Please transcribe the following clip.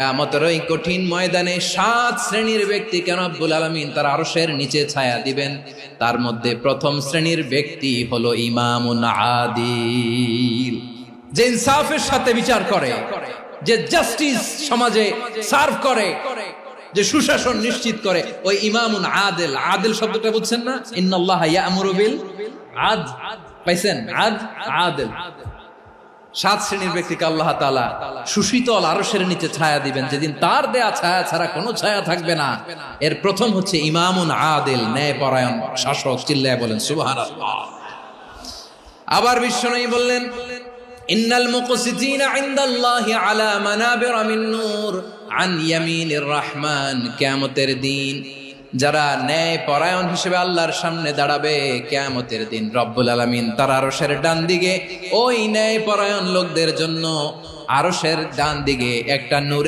কিয়ামতের ওই কঠিন ময়দানে 7 শ্রেণীর ব্যক্তিকে রব্বুল আলামিন তার আরশের নিচে ছায়া দিবেন। তার মধ্যে প্রথম শ্রেণীর ব্যক্তি হলো ইমামুন আদিল, যে ইনসাফের সাথে বিচার করে, যে জাস্টিস সমাজে সার্ভ করে, যে সুশাসন নিশ্চিত করে, ওই ইমামুন আদিল। আদিল শব্দটা বুঝছেন না? ইন্নাল্লাহা ইয়া'মুরু বিল আদল, পাইছেন? আদিল। 7 শ্রেণীর ব্যক্তিকে আল্লাহ তাআলা সুশীতল আরশের নিচে ছায়া দিবেন, যেদিন তার দেয়া ছায়া ছাড়া কোনো ছায়া থাকবে না। এর প্রথম হচ্ছে ইমামুন আদিল, ন্যায়পরায়ণ শাসক। চিল্লায় বলেন সুবহানাল্লাহ। আবার বিশ্বনবী বললেন, ইন্নাল মুকসিতিনা ইনদাল্লাহি আলা মানাবিরা মিন নূর আন ইয়ামিনির রহমান। কিয়ামতের দিন যারা ন্যায় পরায়ণ হিসেবে আল্লাহর সামনে দাঁড়াবে, কিয়ামতের দিন রব্বুল আলামিন তার আরশের ডান দিকে ওই ন্যায় পরায়ণ লোকদের জন্য আরশের ডান দিকে একটা নূর